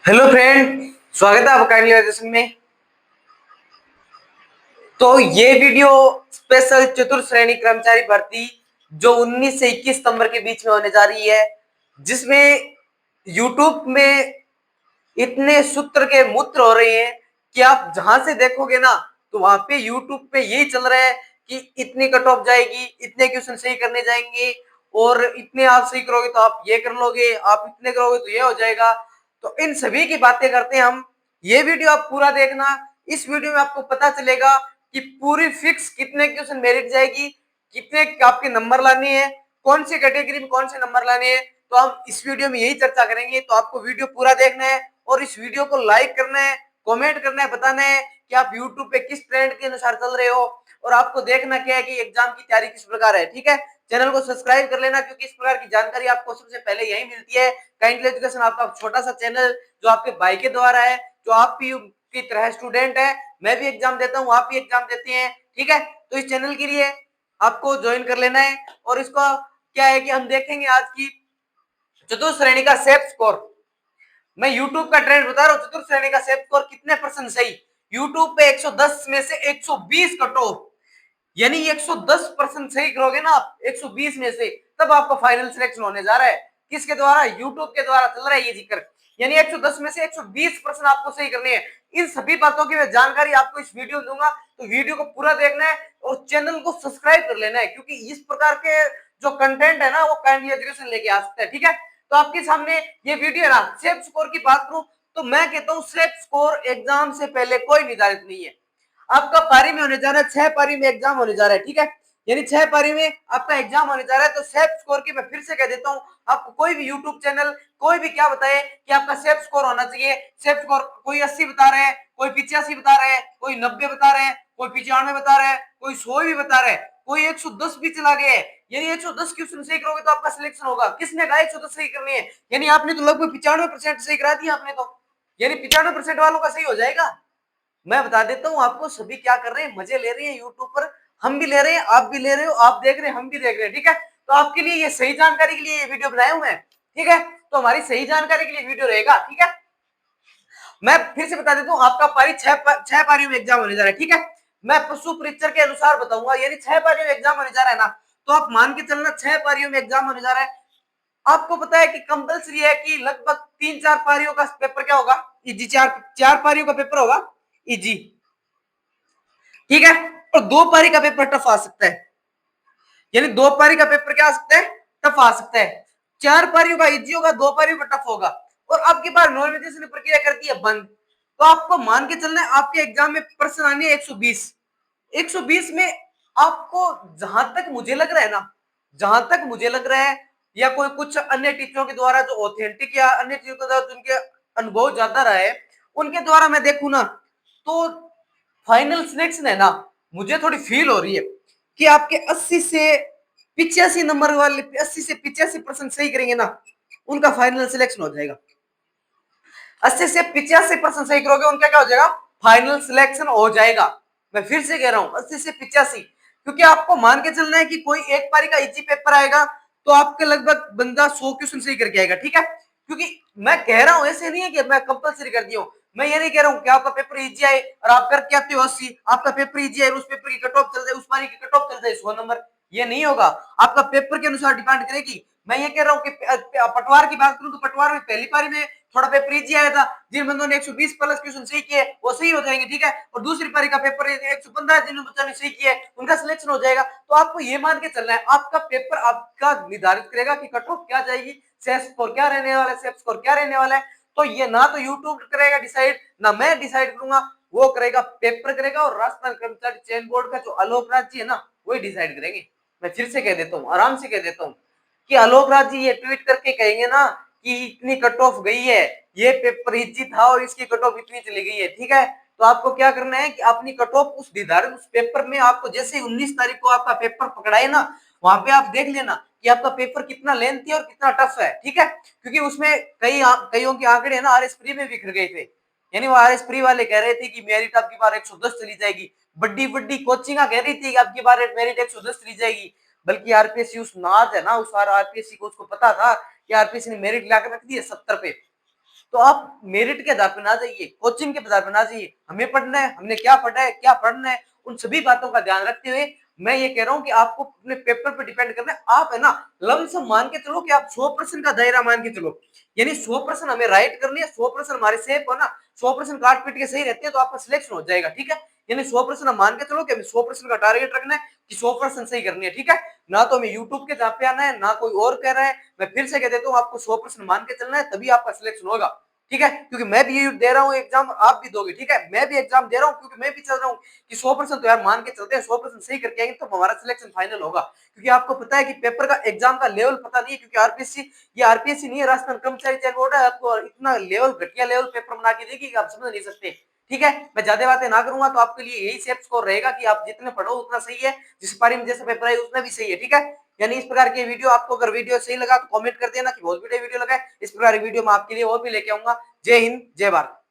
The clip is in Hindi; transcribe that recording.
हेलो फ्रेंड, स्वागत है आपका काइंडली एजुकेशन में। तो ये वीडियो स्पेशल चतुर्थ श्रेणी कर्मचारी भर्ती जो 19 से 21 सितंबर के बीच में होने जा रही है, जिसमें यूट्यूब में इतने सूत्र के मूत्र हो रहे हैं कि आप जहां से देखोगे ना तो वहां पे यूट्यूब पे यही चल रहा है कि इतनी कट ऑफ जाएगी, इतने क्वेश्चन सही करने जाएंगे और इतने आप सही करोगे तो आप ये कर लोगे, आप इतने करोगे तो ये हो जाएगा। तो इन सभी की बातें करते हैं हम। ये वीडियो आप पूरा देखना। इस वीडियो में आपको पता चलेगा कि पूरी फिक्स कितने क्वेश्चन मेरिट जाएगी, कितने आपके नंबर लाने हैं, कौन सी कैटेगरी में कौन से नंबर लाने हैं। तो हम इस वीडियो में यही चर्चा करेंगे। तो आपको वीडियो पूरा देखना है और इस वीडियो को लाइक करना है, कमेंट करना है, बताना है कि आप यूट्यूब पे किस ट्रेंड के अनुसार चल रहे हो और आपको देखना क्या है कि एग्जाम की तैयारी किस प्रकार है। ठीक है, चैनल को सब्सक्राइब कर लेना क्योंकि इस प्रकार की जानकारी आपको सबसे पहले यही मिलती है। काइंडली एजुकेशन आपका छोटा सा चैनल जो आपके भाई के द्वारा है, जो आप भी की तरह स्टूडेंट है, मैं भी एग्जाम देता हूँ, आप भी एग्जाम देते हैं। ठीक है, तो इस चैनल के लिए आपको ज्वाइन कर लेना है। और इसको क्या है कि हम देखेंगे आज की चतुर्थ श्रेणी का सेफ स्कोर। मैं यूट्यूब का ट्रेंड बता रहा हूँ, चतुर्थ श्रेणी का सेफ स्कोर कितने परसेंट सही। यूट्यूब पे 110 में से 120 कट ऑफ, यानी 110% सही करोगे ना आप 120 में से, तब आपका फाइनल सिलेक्शन होने जा रहा है। किसके द्वारा? यूट्यूब के द्वारा चल रहा है ये जिक्र। यानी 110 में से 120% आपको सही करनी है। इन सभी बातों की मैं जानकारी आपको इस वीडियो में दूंगा, तो वीडियो को पूरा देखना है और चैनल को सब्सक्राइब कर लेना है क्योंकि इस प्रकार के जो कंटेंट है ना वो काइंडली एजुकेशन लेके आ सकते हैं। ठीक है, तो आपके सामने ये वीडियो है ना। सेफ स्कोर की बात करूं तो मैं कहता हूं सेफ स्कोर एग्जाम से पहले कोई निर्धारित नहीं है। आपका पारी में होने जा रहा है, 6 पारी में एग्जाम होने जा रहा है। ठीक है, यानी 6 पारी में आपका एग्जाम होने जा रहा है। तो सेफ स्कोर की मैं फिर से कह देता हूं, आपको कोई भी यूट्यूब चैनल कोई भी क्या बताए कि आपका सेफ स्कोर होना चाहिए। सेफ स्कोर कोई 80 बता रहे हैं, कोई 85 बता रहे हैं, कोई 90 बता रहे हैं, कोई 95 बता रहे हैं, कोई 100 भी बता रहे हैं, कोई 110 भी चला गया है। यानी 110 क्वेश्चन सही करोगे तो आपका सिलेक्शन होगा। किसने कहा 110 सही करनी है? यानी आपने तो लगभग 95% सही करा दिया आपने तो, यानी 95% वालों का सही हो जाएगा। मैं बता देता हूँ आपको, सभी क्या कर रहे हैं, मजे ले रहे हैं यूट्यूब पर। हम भी ले रहे हैं, आप भी ले रहे हो, आप देख रहे हैं, हम भी देख रहे हैं। ठीक है, तो आपके लिए ये सही जानकारी के लिए ये वीडियो बनाया हूं मैं। ठीक है, तो हमारी सही जानकारी के लिए वीडियो रहेगा। ठीक है, मैं फिर से बता देता हूँ, आपका पारी छह पारियों में एग्जाम होने जा रहा है। ठीक है, मैं पशु परीक्षण के अनुसार बताऊंगा, यानी 6 पारियों में एग्जाम होने जा रहा है ना, तो आप मान के चलना 6 पारियों में एग्जाम होने जा रहा है। आपको पता है कि कंपलसरी है कि लगभग 3-4 पारियों का पेपर क्या होगा, इजी। चार चार पारियों का पेपर होगा इजी। ठीक है, और 2 पारी का पेपर टफ आ सकता है, यानी 2 पारी का पेपर क्या आ सकता है, टफ आ सकता है। 4 पारियों का इजी होगा, 2 पारियों का टफ होगा। और आपके पास नॉर्मलाइजेशन ने प्रक्रिया कर दी है बंद, तो आपको मान के चलना है आपके एग्जाम में प्रश्न आने 120। 120 में आपको जहां तक मुझे लग रहा है ना, जहां तक मुझे लग रहा है, या कोई कुछ अन्य टीचरों के द्वारा जो ऑथेंटिक या अन्य टीचरों के द्वारा जिनके अनुभव ज्यादा रहा है, उनके द्वारा मैं देखूं ना, तो फाइनल सिलेक्शन है ना, मुझे थोड़ी फील हो रही है कि आपके 80 से 85 नंबर वाले 80 से 85% सही करेंगे ना, उनका फाइनल सिलेक्शन हो जाएगा। 80 से 85% सही करोगे उनका क्या हो जाएगा, फाइनल सिलेक्शन हो जाएगा। मैं फिर से कह रहा हूं 80 से 85, क्योंकि आपको मान के चलना है कि कोई एक पारी का इजी पेपर आएगा तो आपके लगभग बंदा 100 क्वेश्चन सही करके आएगा। ठीक है, क्योंकि मैं कह रहा हूं, ऐसे नहीं है कि मैं कंपलसरी कर दी हूं। मैं ये नहीं कह रहा हूं कि आपका पेपर इजी आए और आप करके आते हो 80, आपका पेपर इजी आए उस पेपर की कट ऑफ चल जाए, उस पारी की कट ऑफ चल जाए 100 नंबर, ये नहीं होगा। आपका पेपर के अनुसार डिपेंड करेगी। मैं ये कह रहा हूं कि पटवार की बात करूं तो पटवार में पहली पारी में थोड़ा पेपर इजी आया था, जिन बंदों ने 120 प्लस क्वेश्चन सही किए वो सही हो जाएंगे। ठीक है, और दूसरी पारी का पेपर 115 जिन बच्चों ने सही किया उनका सिलेक्शन हो जाएगा। तो आपको ये मान के चलना है, आपका पेपर आपका निर्धारित करेगा कि कट ऑफ क्या जाएगी, सेफ स्कोर क्या रहने वाला है, सेफ स्कोर क्या रहने वाला है। तो ये ना तो यूट्यूब करेगा डिसाइड, ना मैं डिसाइड करूंगा, वो करेगा पेपर करेगा, और राजस्थान कर्मचारी चयन बोर्ड का जो आलोक राज जी है ना, वही डिसाइड करेंगे। मैं फिर से कह देता हूँ, आराम से कह देता हूँ कि आलोक राज जी ये ट्वीट करके कहेंगे ना कि इतनी कट ऑफ गई है, ये पेपर इजी था और इसकी कट ऑफ इतनी चली गई है। ठीक है, तो आपको क्या करना है कि अपनी कट ऑफ उस निर्धारित उस पेपर में, आपको जैसे 19 तारीख को आपका पेपर पकड़ाए ना, वहां पे आप देख लेना कि आपका पेपर कितना लेंथी और कितना टफ है। ठीक है, क्योंकि उसमें कईयों के आंकड़े ना आर एस प्री में बिखर गए थे। यानी वो आर एस प्री वाले कह रहे थे कि मेरिट आपकी बार 110 चली जाएगी, बड़ी बड़ी कोचिंग कह रही थी कि आपकी बार मेरिट 110 चली जाएगी। बल्कि आरपीएससी उस नाज है ना, उस आरपीएससी को उसको पता था कि आरपीएससी ने मेरिट लाकर रख दी है 70 पे। तो आप मेरिट के आधार पर ना जाइए, कोचिंग के आधार पर ना जाइए। हमें पढ़ना है, हमने क्या पढ़ा है, क्या पढ़ना है, उन सभी बातों का ध्यान रखते हुए मैं ये कह रहा हूं कि आपको अपने पेपर पर डिपेंड करना है। आप है ना लमसम मान के चलो कि आप 100% का दायरा मान के चलो, यानी 100% हमें राइट करनी है, 100% हमारे सेफ हो ना, 100% काट पीट के सही रहते हैं तो आपका सिलेक्शन हो जाएगा, ठीक है। यानी 100% हम मान के चलो कि हमें 100% का टारगेट रखना है कि 100% सही करनी है, ठीक है। ना तो हमें यूट्यूब के जहाँ पे आना है, ना कोई और कह रहा है। मैं फिर से कह देता हूँ, आपको 100% मान के चलना है, तभी आपका सिलेक्शन होगा, ठीक है। क्योंकि मैं भी दे रहा हूँ एग्जाम, आप भी दोगे, ठीक है। मैं भी एग्जाम दे रहा हूँ क्योंकि मैं भी चल रहा हूँ कि 100% तो यार मान के चलते हैं, 100% सही करके आएंगे तो हमारा सिलेक्शन फाइनल होगा। क्योंकि आपको पता है कि पेपर का एग्जाम का लेवल पता नहीं है, क्योंकि आरपीएससी, ये आरपीएससी नहीं है, राजस्थान कर्मचारी चयन बोर्ड है। आपको इतना लेवल, घटिया लेवल पेपर बना के देगी कि आप समझ नहीं सकते, ठीक है। मैं ज्यादा बातें ना करूंगा तो आपके लिए यही सेफ स्कोर रहेगा कि आप जितने पढ़ो उतना सही है, जिस पारी में जैसा पेपर है उतना भी सही है, ठीक है। यानी इस प्रकार की वीडियो, आपको अगर वीडियो सही लगा तो कमेंट कर देना कि बहुत बढ़िया वीडियो लगा है। इस प्रकार की वीडियो मैं आपके लिए और भी लेके आऊंगा। जय हिंद, जय भारत।